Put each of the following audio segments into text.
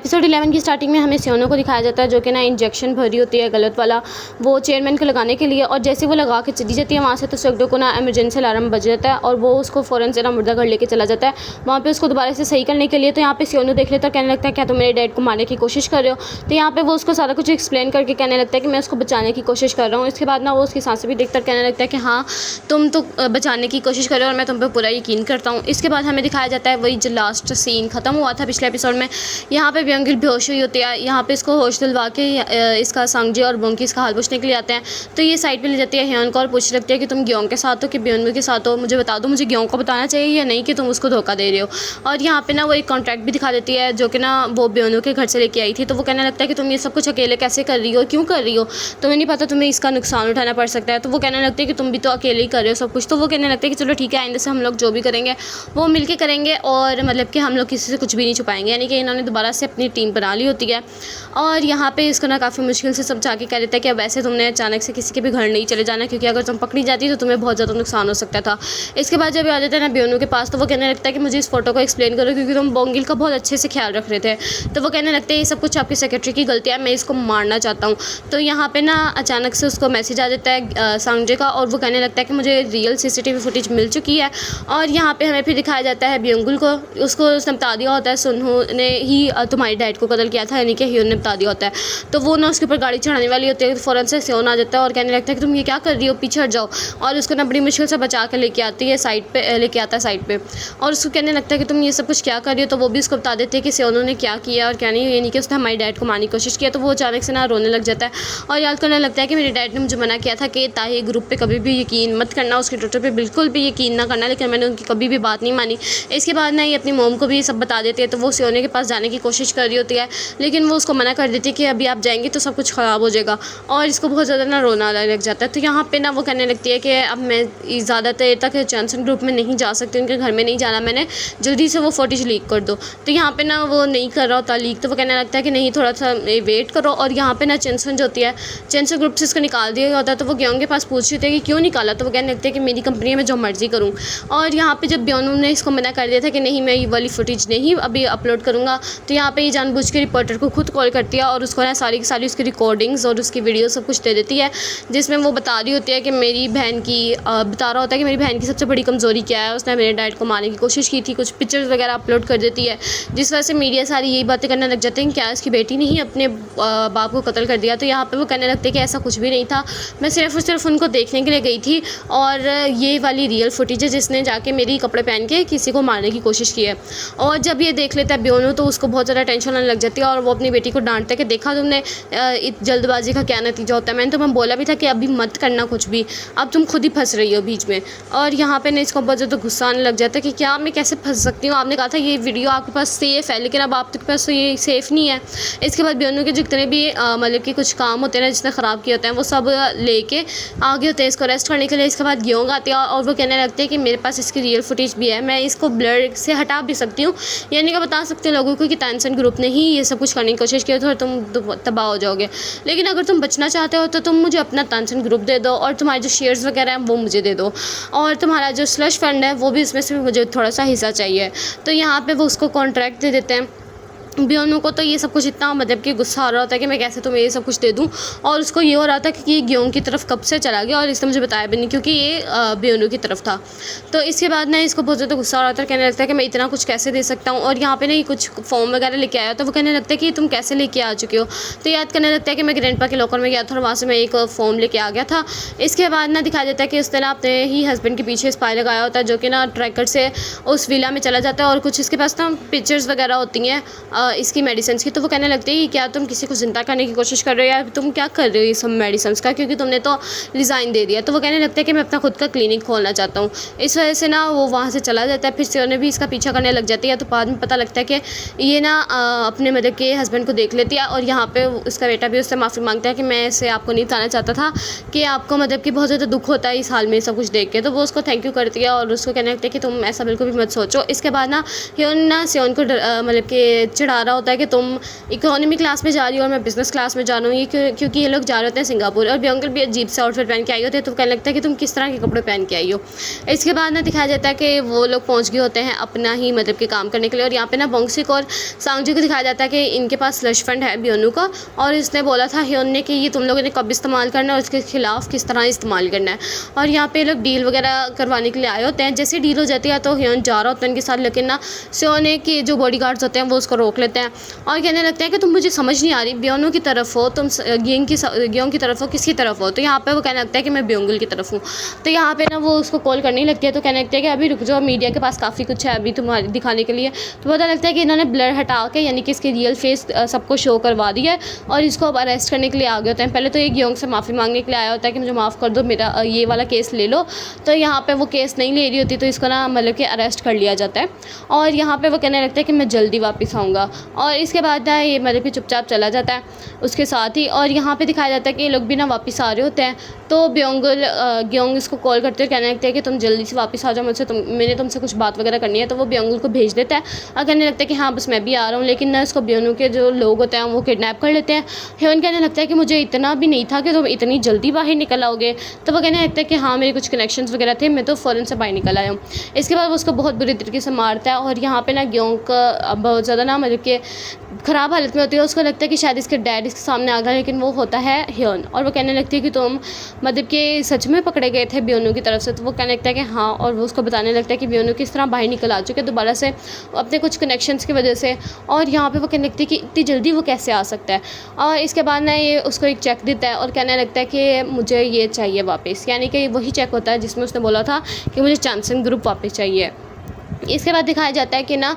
Episode 11 की starting में हमें सियोनो को दिखाया जाता है जो कि ना इंजेक्शन भरी होती है गलत वाला, वो चेयरमैन को लगाने के लिए। और जैसे वो लगा के चली जाती है वहाँ से तो सगडो को ना इमरजेंसी अलार्म बज जाता है और वो उसको फ़ौरन से ना मुर्दा घर लेके चला जाता है वहाँ पे उसको दोबारा से सही करने के लिए। तो यहाँ पे सियोनो देख लेता है, कहने लगता है क्या तुम मेरे डैड को मारने की कोशिश कर रहे हो। तो यहाँ पे वो उसको सारा कुछ एक्सप्लेन करके कहने लगता है कि मैं उसको बचाने की कोशिश कर रहा हूँ। इसके बाद ना वो उसकी सांसें भी देखकर कहने लगता है कि हाँ तुम तो बचाने की कोशिश कर रहे हो और मैं तुम पर पूरा यकीन करता हूँ। इसके बाद हमें दिखाया जाता है वही जो लास्ट सीन खत्म हुआ था पिछले एपिसोड में। यहाँ पे ब्योंगिल बेहोश हुई होती है, यहाँ पे इसको होश दिलवा के इसका सांगजी और बोंकी इसका हाल पूछने के लिए आते हैं। तो ये साइड पे ले जाती है ह्योन को और पूछ लगती है कि तुम ग्योंग के साथ हो कि ब्योनवू के साथ हो, मुझे बता दो, मुझे ग्योंग को बताना चाहिए या नहीं कि तुम उसको धोखा दे रहे हो। और यहाँ पे ना वो एक कॉन्ट्रैक्ट भी दिखा देती है जो कि ना वो ब्योनवू के घर से लेके आई थी। तो वो कहने लगता है कि तुम ये सब कुछ अकेले कैसे कर रही हो, क्यों कर रही हो, तुम्हें नहीं पता तुम्हें इसका नुकसान उठाना पड़ सकता है। तो वो कहने लगती है कि तुम भी तो अकेले ही कर रहे हो सब कुछ। तो वो कहने लगता है कि चलो ठीक है, आइंदा से हम लोग जो भी करेंगे वो मिल के करेंगे और मतलब कि हम लोग किसी से कुछ भी नहीं छुपाएंगे। यानी कि इन्होंने दोबारा से अपनी टीम बना ली होती है। और यहाँ पे इसको ना काफ़ी मुश्किल से समझा के कह देता है कि अब वैसे तुमने अचानक से किसी के भी घर नहीं चले जाना, क्योंकि अगर तुम पकड़ी जाती तो तुम्हें बहुत ज़्यादा नुकसान हो सकता था। इसके बाद जब आ जाता है ना ब्योनवू के पास तो वो कहने लगता है कि मुझे इस फोटो को एक्सप्लेन करो क्योंकि तुम बोंगिल का बहुत अच्छे से ख्याल रख रहे थे। तो वो कहने लगते हैं ये सब कुछ आपकी सेक्रेटरी की गलती है, मैं इसको मारना चाहता हूँ। तो यहाँ पे ना अचानक से उसको मैसेज आ जाता है सांगजे का और वो कहने लगता है कि मुझे रियल CCTV फुटेज मिल चुकी है। और यहाँ पे हमें फिर दिखाया जाता है ब्योंगुल को, उसको उसने बता दिया होता है सुनहू ने ही तुम्हारे डैड को कत्ल किया था, यानी कि ह्योन ने बता दिया होता है। तो वो ना उसके ऊपर गाड़ी चढ़ाने वाली होती है, फ़ौरन से सियोन आ जाता है और कहने लगता है कि तुम ये क्या कर रही हो, पीछे हट जाओ। और उसको ना बड़ी मुश्किल से बचा के लेके आती है साइड पे, लेके आता है साइड पे और उसको कहने लगता है कि तुम ये सब कुछ क्या कर रही हो। तो वो भी उसको बता देते हैं कि सियोनो ने क्या किया और क्या नहीं, यानी कि उसने हमारे डैड को मारने की कोशिश किया। तो वो अचानक से ना रोने लग जाता है और याद करने लगता है कि मेरे डैड ने मुझे मना किया था कि ताही ग्रुप पे कभी भी यकीन मत करना, उसके ट्विटर पे बिल्कुल भी यकीन ना करना, लेकिन मैंने उनकी कभी भी बात नहीं मानी। इसके बाद ना ये अपनी मोम को भी सब बता देती है। तो वो सियोनो के पास जाने की कोशिश कर रही होती है लेकिन वो उसको मना कर देती है कि अभी आप जाएंगे तो सब कुछ ख़राब हो जाएगा और इसको बहुत ज़्यादा ना रोना लग जाता है। तो यहाँ पे ना वो कहने लगती है कि अब मैं ज़्यादा देर तक चैनसन ग्रुप में नहीं जा सकती, उनके घर में नहीं जाना, मैंने जल्दी से वो फुटेज लीक कर दो। तो यहाँ पे ना वो नहीं कर रहा होता लीक। तो वो कहने लगता है कि नहीं थोड़ा सा वेट करो। और यहाँ पे ना चैनसन जो होती है चैनसन ग्रुप से इसको निकाल दिया होता है। तो वो ग्योंग के पास पूछ रही थी कि क्यों निकाला। तो वो कहने लगते हैं कि मेरी कंपनी में जो मर्जी करूँ। और यहाँ पे जब ब्योनवू ने इसको मना कर दिया था कि नहीं मैं ये वाली फुटेज नहीं अभी अपलोड करूँगा, तो यहाँ पे ये जानबूझ के रिपोर्टर को खुद कॉल करती है और उसको ना सारी की सारी उसकी रिकॉर्डिंग्स और उसकी वीडियो सब कुछ दे देती है, जिसमें वो बता रही होती है कि मेरी बहन की बता रहा होता है कि मेरी बहन की सबसे बड़ी कमज़ोरी क्या है, उसने मेरे डैड को मारने की कोशिश की थी। कुछ पिक्चर्स वगैरह अपलोड कर देती है जिस वजह से मीडिया सारी यही बातें करने लग जाते हैं क्या इसकी बेटी ने ही अपने बाप को कत्ल कर दिया। तो यहाँ पे वो कहने लगते हैं कि ऐसा कुछ भी नहीं था, मैं सिर्फ और सिर्फ उनको देखने के लिए गई थी और ये वाली रियल फुटेज है जिसने जाके मेरी कपड़े पहन के किसी को मारने की कोशिश की है। और जब ये देख लेता है ब्योनवू तो उसको बहुत ज़्यादा टेंशन आने लग जाती है और वो अपनी बेटी को डांटता है कि देखा तुमने जल्दबाजी का क्या नतीजा होता है, मैंने तुम्हें बोला भी था कि अभी मत करना कुछ भी, अब तुम खुद ही फंस रही हो बीच में। और यहाँ पे ना इसको बहुत ज़्यादा गुस्सा आने लग जाता है कि क्या मैं कैसे फंस सकती हूँ, आपने कहा था ये वीडियो आपके पास सेफ़ है लेकिन अब आपके पास तो ये सेफ़ नहीं है। इसके बाद ब्योनवू के जितने भी मतलब कि कुछ काम होते हैं ना जिसने ख़राब किए होते हैं वो सब लेके आगे होते हैं इसको अरेस्ट करने के लिए। इसके बाद ग्योंग आती है और वो कहने लगते हैं कि मेरे पास इसकी रियल फुटेज भी है, मैं इसको ब्लर से हटा भी सकती हूँ, यानी कि बता सकते हैं लोगों को कि टैनसन ग्रुप ने ही ये सब कुछ करने की कोशिश की तो तुम तबाह हो जाओगे, लेकिन अगर तुम बचना चाहते हो तो तुम मुझे अपना टैनसन ग्रुप दे दो और तुम्हारे जो शेयर्स वगैरह हैं वो मुझे दे दो और तुम्हारा जो स्लश फंड है वो भी इसमें से मुझे थोड़ा सा हिस्सा चाहिए। तो यहाँ पे वो उसको कॉन्ट्रैक्ट दे देते हैं ब्योनवू को। तो ये सब कुछ इतना मतलब कि गुस्सा आ रहा होता है कि मैं कैसे तुम्हें ये सब कुछ दे दूँ और उसको ये हो रहा था कि ये ग्योंग की तरफ कब से चला गया और इसने मुझे बताया भी नहीं क्योंकि ये ब्योनवू की तरफ था। तो इसके बाद ना इसको बहुत ज़्यादा गुस्सा आ रहा था, कहने लगता है कि मैं इतना कुछ कैसे दे सकता हूँ। और यहाँ पे ना ये कुछ फॉर्म वगैरह लेके आया तो वो कहने लगता है कि तुम कैसे लेके आ चुके हो। तो याद करने लगता है कि मैं ग्रैंडपा के लॉकर में गया था और वहाँ से मैं एक फॉर्म लेके आ गया था। इसके बाद ना दिखाया जाता है कि उसने ना अपने ही हस्बैंड के पीछे स्पाई लगाया होता है जो कि ना ट्रैकर से उस विला में चला जाता है और कुछ इसके पास ना पिक्चर्स वगैरह होती हैं इसकी मेडिसिन की। तो वो कहने लगते हैं कि क्या तुम किसी को जिंदा करने की कोशिश कर रहे हो या तुम क्या कर रहे हो ये सब मेडिसिन का, क्योंकि तुमने तो रिज़ाइन दे दिया। तो वो कहने लगता है कि मैं अपना खुद का क्लिनिक खोलना चाहता हूँ। इस वजह से ना वो वहाँ से चला जाता है। फिर सियोनो भी इसका पीछा करने लग जाती है। तो बाद में पता लगता है कि ये ना अपने मतलब के हस्बैंड को देख लेती है और यहाँ पे उसका बेटा भी उससे माफ़ी मांगता है कि मैं इसे आपको नहीं बताना चाहता था कि आपको मतलब कि बहुत ज़्यादा दुख होता है इस हाल में सब कुछ देख के। तो वो उसको थैंक यू करती है और उसको कहने लगता है कि तुम ऐसा बिल्कुल भी मत सोचो। इसके बाद ना ह्योन ना सियोन को मतलब कि पढ़ा रहा होता है कि तुम इकोनॉमी क्लास में जा रही हो और मैं बिज़नेस क्लास में जा रहा हूँ, ये क्योंकि ये लोग जा रहे होते हैं सिंगापुर, और बियंकल भी अजीब से आउटफिट पहन के आई होती है, तो कहने लगता है कि तुम किस तरह के कपड़े पहन के आई हो। इसके बाद ना दिखाया जाता है कि वो लोग पहुँच गए होते हैं अपना ही मतलब कि काम करने के लिए, और यहाँ पे ना बोंगसिक और सांगजी को दिखाया जाता है कि इनके पास स्लश फंड है बियोनू का, और इसने बोला था ह्योन ने कि ये तुम लोगों ने कब इस्तेमाल करना है और इसके खिलाफ किस तरह इस्तेमाल करना है। और यहाँ पे लोग डील वगैरह करवाने के लिए आए होते हैं। जैसे डील हो जाती है तो ह्योन जा रहा होता है उनके साथ, लेकिन ना सियोने के जो बॉडीगार्ड्स होते हैं वो उसको रोक लेते हैं और कहने लगते हैं कि तुम मुझे समझ नहीं आ रही, बियोनू की तरफ हो तुम, ग्योंग की तरफ हो, किसकी तरफ हो। तो यहाँ पे वो कहने लगता है कि मैं ब्योंगल की तरफ हूँ। तो यहाँ पे ना वो उसको कॉल करने लगती है, तो कहने लगता है कि अभी रुक जाओ, मीडिया के पास काफ़ी कुछ है अभी तुम्हारे दिखाने के लिए। तो पता लगता है कि इन्होंने ब्लर हटा के यानी कि इसकी रियल फेस सबको शो करवा दिया है और इसको अब अरेस्ट करने के लिए आ गए होते हैं। पहले तो ये ग्योंग से माफ़ी मांगने के लिए आया होता है कि मुझे माफ़ कर दो, मेरा ये वाला केस ले लो। तो यहाँ पे वो केस नहीं ले रही होती, तो इसको ना मतलब कि अरेस्ट कर लिया जाता है और यहाँ पे वो कहने लगता है कि मैं जल्दी वापस आऊँगा। और इसके बाद ना ये मतलब कि चुपचाप चला जाता है उसके साथ ही। और यहाँ पे दिखाया जाता है कि ये लोग भी ना वापस आ रहे होते हैं, तो ग्योंग इसको कॉल करते हुए कहने लगते हैं कि तुम जल्दी से वापस आ जाओ, मैंने तुमसे कुछ बात वगैरह करनी है। तो वो ब्योंगल को भेज देता है और कहने लगता है कि हाँ बस मैं भी आ रहा हूँ, लेकिन ना इसको बियोनू के जो लोग होते हैं वो किडनैप कर लेते हैं। ह्योन कहने लगता है कि मुझे इतना भी नहीं था कि तुम इतनी जल्दी बाहर निकल आओगे। तो वो कहने लगता है कि हाँ मेरे कुछ कनेक्शंस वगैरह थे, मैं तो फ़ौरन से बाहर निकल आया हूँ। इसके बाद वो उसको बहुत बुरी तरीके से मारता है और यहाँ पे ना ग्योंग का बहुत ज़्यादा ना मतलब कि ख़राब हालत में होती है। उसको लगता है कि शायद इसके डैड इसके सामने आ गया, लेकिन वो होता है ह्योन। और वो कहने लगती है कि तुम मतलब कि सच में पकड़े गए थे बियोनू की तरफ से। तो वो कहने लगता है कि हाँ, और वो उसको बताने लगता है कि बियोनू किस तरह बाहर निकल आ चुके दोबारा से अपने कुछ कनेक्शंस की वजह से। और यहाँ पे वो कहने लगती है कि इतनी जल्दी वो कैसे आ सकता है। और इसके बाद ना ये उसको एक चेक देता है और कहने लगता है कि मुझे ये चाहिए वापस, यानी कि वही चेक होता है जिसमें उसने बोला था कि मुझे चैनसन ग्रुप वापस चाहिए। इसके बाद दिखाया जाता है कि ना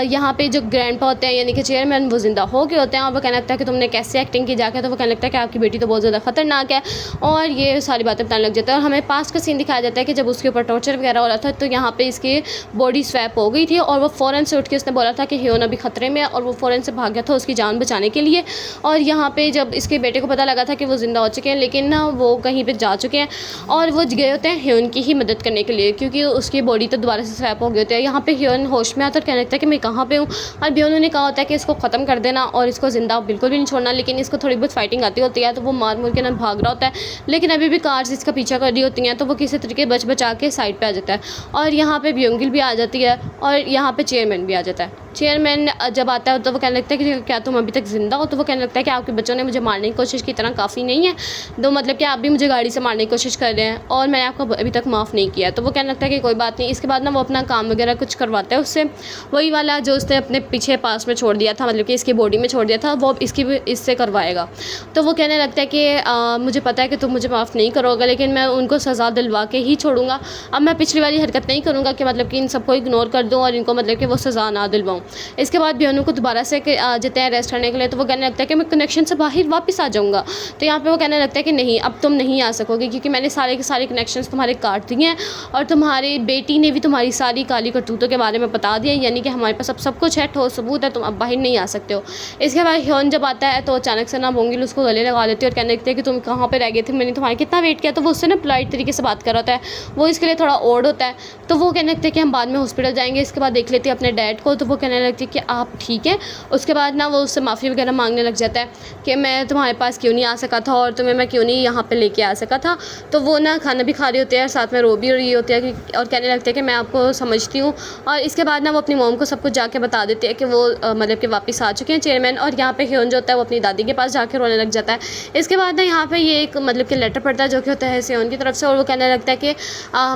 यहाँ पे जो ग्रैंडपा होते हैं यानी कि चेयरमैन वो ज़िंदा हो गए होते हैं और वो कहने लगता है कि तुमने कैसे एक्टिंग की जाके। तो वो कहने लगता है कि आपकी बेटी तो बहुत ज़्यादा ख़तरनाक है और ये सारी बातें बताने लग जाता है। और हमें पास्ट का सीन दिखाया जाता है कि जब उसके ऊपर टॉर्चर वगैरह हो रहा था तो यहाँ पे इसकी बॉडी स्वैप हो गई थी और वो फ़ौरन से उठ के उसने बोला था कि ह्योन अभी ख़तरे में है और वो फ़ौरन से भाग गया था उसकी जान बचाने के लिए। और यहाँ पर जब इसके बेटे को पता लगा था कि वो ज़िंदा हो चुके हैं, लेकिन ना वो कहीं पर जा चुके हैं और वो गए होते हैं ह्योन की ही मदद करने के लिए, क्योंकि उसकी बॉडी तो दोबारा से स्वैप हो गई होती है। यहाँ पर ह्योन होश में आता है, कहने लगता है कि मैं कहाँ पे हूँ। और बियोनू ने कहा होता है कि इसको ख़त्म कर देना और इसको ज़िंदा बिल्कुल भी नहीं छोड़ना, लेकिन इसको थोड़ी बहुत फाइटिंग आती होती है तो वो मार मुर के ना भाग रहा होता है, लेकिन अभी भी कार्स इसका पीछा कर रही होती हैं। तो वो किसी तरीके बचा के साइड पे आ जाता है और यहाँ पे बियोंगिल भी आ जाती है और यहाँ पे चेयरमैन भी आ जाता है। चेयरमैन जब आता है तो वो कहने लगता है कि क्या तुम अभी तक ज़िंदा हो। तो वो कहने लगता है कि आपके बच्चों ने मुझे मारने की कोशिश की, तरह काफ़ी नहीं है तो मतलब कि आप भी मुझे गाड़ी से मारने की कोशिश कर रहे हैं और मैंने आपको अभी तक माफ़ नहीं किया। तो वो कहने लगता है कि कोई बात नहीं। इसके बाद ना वो अपना काम वगैरह कुछ करवाता है उससे, वही वाला जो उसने अपने पीछे पास में छोड़ दिया था, मतलब कि इसकी बॉडी में छोड़ दिया था, वो इसकी भी इससे करवाएगा। तो वो कहने लगता है कि मुझे पता है कि तुम मुझे माफ़ नहीं करोगे, लेकिन मैं उनको सज़ा दिलवा के ही छोड़ूंगा। अब मैं पिछली वाली हरकत नहीं करूँगा कि मतलब कि इन सबको इग्नोर कर दूँ और इनको मतलब कि वो सज़ा ना दिलवाऊँ। इसके बाद बियोनू को दोबारा से जाते हैं अरेस्ट करने के लिए, तो वो कहने लगता है कि मैं कनेक्शन से बाहर वापस आ जाऊँगा। तो यहाँ पे वो कहने लगता है कि नहीं, अब तुम नहीं आ सकोगे क्योंकि मैंने सारे के सारे कनेक्शंस तुम्हारे काट दिए हैं और तुम्हारी बेटी ने भी तुम्हारी सारी काली करतूतों के बारे में बता दिया, यानी कि हमारे पास अब सब कुछ है, ठोस सबूत है, तुम अब बाहर नहीं आ सकते हो। इसके बाद ह्योन जब आता है तो अचानक से ना बोंगिल उसको गले लगा लेती है और कहने लगती है कि तुम कहाँ पर रह गए थे, मैंने तुम्हारा कितना वेट किया। तो वो उससे ना पोलाइट तरीके से बात कर रहा होता है, वो इसके लिए थोड़ा ओड होता है। तो वो कहने लगते हैं कि हम बाद में हॉस्पिटल जाएंगे। इसके बाद देख लेती है अपने डैड को, तो वो कहने लगती है कि आप ठीक है। उसके बाद ना वो उससे माफ़ी वगैरह मांगने लग जाता है कि मैं तुम्हारे पास क्यों नहीं आ सका था और तुम्हें मैं क्यों नहीं यहाँ पे लेके आ सका था। तो वो ना खाना भी खा रही होती है, साथ में रो भी रही होती है और कहने लगते हैं कि मैं आपको समझती हूँ। और इसके बाद ना वो अपनी मॉम को सब कुछ जाके बता देती है कि वो मतलब कि वापस आ चुके हैं चेयरमैन। और यहाँ पे ह्योन जो होता है वो अपनी दादी के पास जाके रोने लग जाता है। इसके बाद ना यहाँ पे ये एक मतलब कि लेटर पढ़ता है जो कि होता है ह्योन की तरफ से, और वो कहने लगता है कि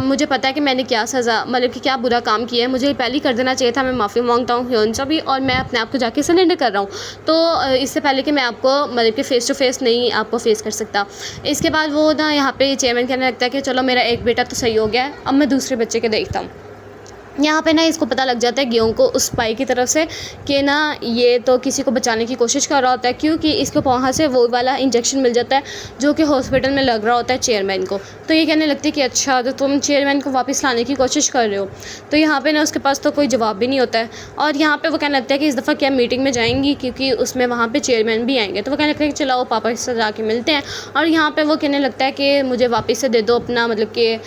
मुझे पता है कि मैंने क्या सज़ा मतलब कि क्या बुरा काम किया है, मुझे पहले ही कर देना चाहिए था, मैं माफ़ी मांगता हूँ ह्योन से भी और मैं अपने आप को जाके सरेंडर कर रहा हूँ। तो इससे पहले कि मैं आपको मतलब कि फ़ेस टू फेस नहीं आपको फेस कर सकता। इसके बाद वो ना यहाँ पे चेयरमैन कहने लगता है कि चलो मेरा एक बेटा तो सही हो गया है, अब मैं दूसरे बच्चे के देखता हूँ। यहाँ पे ना इसको पता लग जाता है ग्योंग को उस स्पाई की तरफ से कि ना ये तो किसी को बचाने की कोशिश कर रहा होता है, क्योंकि इसको वहाँ से वो वाला इंजेक्शन मिल जाता है जो कि हॉस्पिटल में लग रहा होता है चेयरमैन को। तो ये कहने लगती है कि अच्छा तो तुम चेयरमैन को वापस लाने की कोशिश कर रहे हो। तो यहाँ पे ना उसके पास तो कोई जवाब भी नहीं होता है और यहाँ पे वो कहने लगता है कि इस दफ़ा क्या मीटिंग में जाएंगी क्योंकि उसमें वहाँ पे चेयरमैन भी आएंगे। तो वो कहने लगता है कि चलाओ पापा से जाके मिलते हैं। और यहाँ पे वो कहने लगता है कि मुझे वापस से दे दो अपना मतलब कि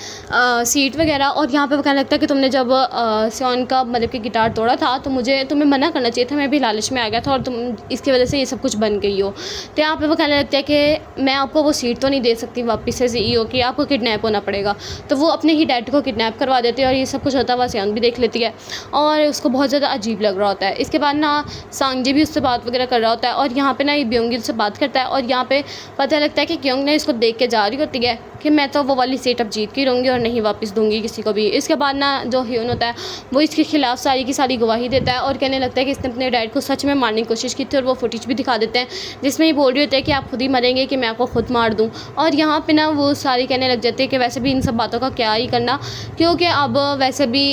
सीट वगैरह। और यहाँ पे वो कहने लगता है कि तुमने जब सियोन का मतलब कि गिटार तोड़ा था, तो मुझे तुम्हें मना करना चाहिए था, मैं भी लालच में आ गया था और तुम इसकी वजह से ये सब कुछ बन गई हो। तो यहाँ पे वो कहने लगता है कि मैं आपको वो सीट तो नहीं दे सकती वापस से CEO की, आपको किडनैप होना पड़ेगा। तो वो अपने ही डैड को किडनैप करवा देती है और ये सब कुछ होता हुआ सियोन भी देख लेती है और उसको बहुत ज़्यादा अजीब लग रहा होता है। इसके बाद ना सांगजी भी उससे बात वगैरह कर रहा होता है और यहाँ पे ना ये ब्योंगिल से बात करता है और यहाँ पे पता लगता है कि क्योंग ने इसको देख के जा रही होती है कि मैं तो वो वाली सीट अब जीत के रहूँगी और नहीं वापस दूंगी किसी को भी। इसके बाद ना जो ह्यून होता है वो इसके खिलाफ सारी की सारी गवाही देता है और कहने लगता है कि इसने अपने डैड को सच में मारने की कोशिश की थी और वो फुटेज भी दिखा देते हैं जिसमें ये बोल रही होती है कि आप खुद ही मरेंगे कि मैं आपको खुद मार दूँ। और यहाँ पे ना वो सारी कहने लग जाती है कि वैसे भी इन सब बातों का क्या ही करना, क्योंकि अब वैसे भी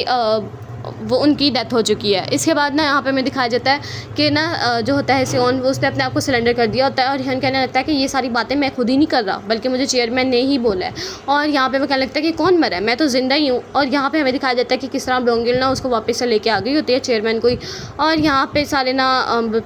वो उनकी डेथ हो चुकी है। इसके बाद ना यहाँ पे हमें दिखाया जाता है कि ना जो होता है सियोन वो उसने अपने आप को सिलेंडर कर दिया होता है और ह्यून कहने लगता है कि ये सारी बातें मैं खुद ही नहीं कर रहा बल्कि मुझे चेयरमैन ने ही बोला है। और यहाँ पे वो कहने लगता है कि कौन मरा है, मैं तो ज़िंदा ही हूँ। और यहाँ पे हमें दिखाया जाता है कि किस तरह ब्योंगिल ना उसको वापस से लेके आ गई होती है चेयरमैन को ही। और यहाँ पे सारे ना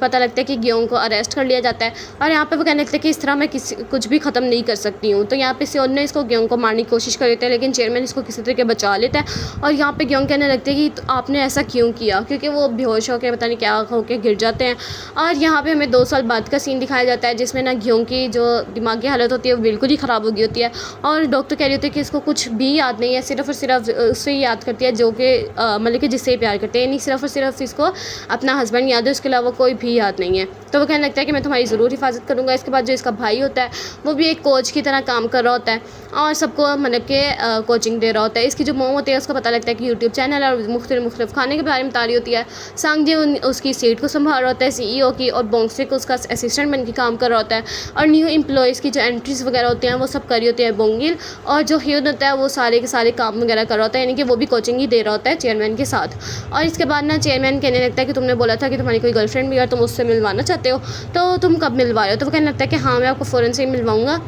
पता लगता है कि ग्योंग को अरेस्ट कर लिया जाता है और यहाँ पे वो कहने लगता है कि इस तरह मैं कुछ भी ख़त्म नहीं कर सकती हूँ। तो यहाँ पे सियोन ने इसको ग्योंग को मारने की कोशिश कर लेते हैं लेकिन चेयरमैन इसको किसी तरीके बचा लेता है। और यहाँ पे ग्योंग कहने लगते हैं कि आपने ऐसा क्यों किया, क्योंकि वो बेहोश होकर पता नहीं क्या होकर गिर जाते हैं। और यहाँ पे हमें 2 साल बाद का सीन दिखाया जाता है जिसमें ना ग्योंग की जो दिमागी हालत होती है वो बिल्कुल ही ख़राब हो गई होती है और डॉक्टर कह रही होती है कि इसको कुछ भी याद नहीं है, सिर्फ और सिर्फ उससे याद करती है जो कि मतलब कि जिससे प्यार करते हैं, नहीं सिर्फ और सिर्फ इसको अपना हस्बैंड याद है, उसके अलावा कोई भी याद नहीं है। तो वो कहने लगता है कि मैं तुम्हारी ज़रूर हिफाजत करूँगा। इसके बाद जो इसका भाई होता है वो भी एक कोच की तरह काम कर रहा होता है और सबको मतलब के कोचिंग दे रहा होता है। इसकी जो मोम होती है उसको पता लगता है कि यूट्यूब चैनल और मुख्तलिफ खाने के बारे में बता रही होती है। सांगजी उसकी सीट को संभाल रहा होता है CEO की और बोंगसिक उसका असिस्टेंट बन के काम कर रहा होता है और न्यू एम्प्लॉयज़ की जो एंट्रीज़ वगैरह होती हैं वो सब कर रही होती है बोंगिल। और जो ह्यून होता है वो सारे के सारे काम वगैरह कर रहा होता है, यानी कि वो भी कोचिंग ही दे रहा होता है चेयरमैन के साथ। और इसके बाद ना चेयरमैन कहने लगता है कि तुमने बोला था कि तुम्हारी कोई गर्लफ्रेंड भी है, तुम उससे मिलवाना चाहते हो, तो तुम कब मिलवा रहे हो। तो वो कहने लगता है कि हाँ मैं आपको फ़ौरन से ही मिलवाऊँगा।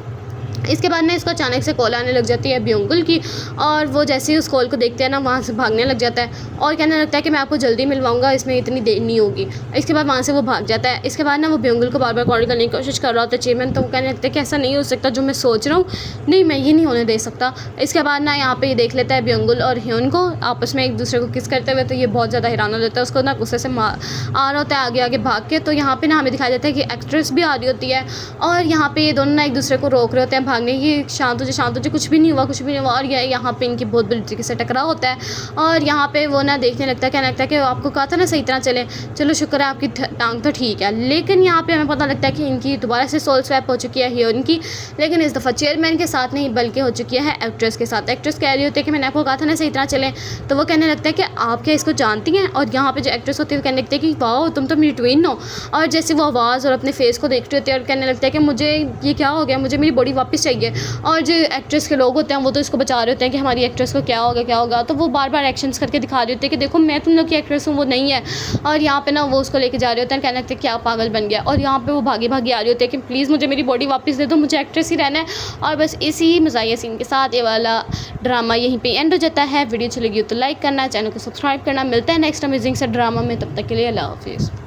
इसके बाद ना इसको अचानक से कॉल आने लग जाती है ब्योंगुल की और वो जैसे ही उस कॉल को देखते हैं ना वहाँ से भागने लग जाता है और कहने लगता है कि मैं आपको जल्दी मिलवाऊंगा, इसमें इतनी देर नहीं होगी। इसके बाद वहाँ से वो भाग जाता है। इसके बाद ना वो ब्योंगुल को बार बार कॉल करने की कोशिश कर रहा होता है चेयरमैन, तो वो कहने लगता है कि ऐसा नहीं हो सकता जो मैं सोच रहा हूँ, नहीं मैं ये नहीं होने दे सकता। इसके बाद ना यहाँ पर ये देख लेता है ब्योंगुल और ह्यून को आपस में एक दूसरे को किस करते हुए, तो ये बहुत ज़्यादा हैरान हो जाता है, उसको ना गुस्से से आ रहा होता है आगे आगे भाग के। तो यहाँ पर ना हमें दिखाया जाता है कि एक्ट्रेस भी आ रही होती है और यहाँ पर ये दोनों ना एक दूसरे को रोक रहे होते हैं भागने की, शांत हो जाए, कुछ भी नहीं हुआ, कुछ भी नहीं हुआ। और यहाँ पे इनकी बहुत बुरी तरीके से टकराव होता है और यहाँ पे वो ना देखने लगता है, कहने लगता है कि आपको कहा था ना सही तरह चले, चलो शुक्र है आपकी टांग तो ठीक है। लेकिन यहाँ पे हमें पता लगता है कि इनकी दोबारा से सोल स्वैप हो चुकी है हीरोइन की, लेकिन इस दफ़ा चेयरमैन के साथ नहीं बल्कि हो चुकी है एक्ट्रेस के साथ। एक्ट्रेस कह रही होती है कि मैंने आपको कहा था ना सही तरह चलें, तो वो कहने लगता है कि आप क्या इसको जानती हैं। और यहाँ पर जो एक्ट्रेस होती है वो कहने लगती है कि वाह तुम तो मेरी ट्विन हो। और जैसे वो आवाज़ और अपने फेस को देखती होती है और कहने लगता है कि मुझे ये क्या हो गया, मुझे मेरी बॉडी वापस चाहिए। और जो एक्ट्रेस के लोग होते हैं वो तो इसको बचा रहे होते हैं कि हमारी एक्ट्रेस को क्या होगा। तो वो बार बार एक्शंस करके दिखा रहे होते हैं कि देखो मैं तुम लोग की एक्ट्रेस हूँ, वो नहीं है। और यहाँ पे ना वो उसको लेके जा रहे होते हैं, कहने लगते हैं क्या पागल बन गया। और यहाँ पे वो भागी भागी आ रही होती है कि प्लीज़ मुझे मेरी बॉडी वापस दे दो, मुझे एक्ट्रेस ही रहना है। और बस इसी मज़ाहिया सीन के साथ ये वाला ड्रामा यहीं पर एंड हो जाता है। वीडियो अच्छी लगी हो तो लाइक करना, चैनल को सब्सक्राइब करना। मिलता है नेक्स्ट अमेजिंग सा ड्रामा में, तब तक के लिए अल्लाह हाफिज़।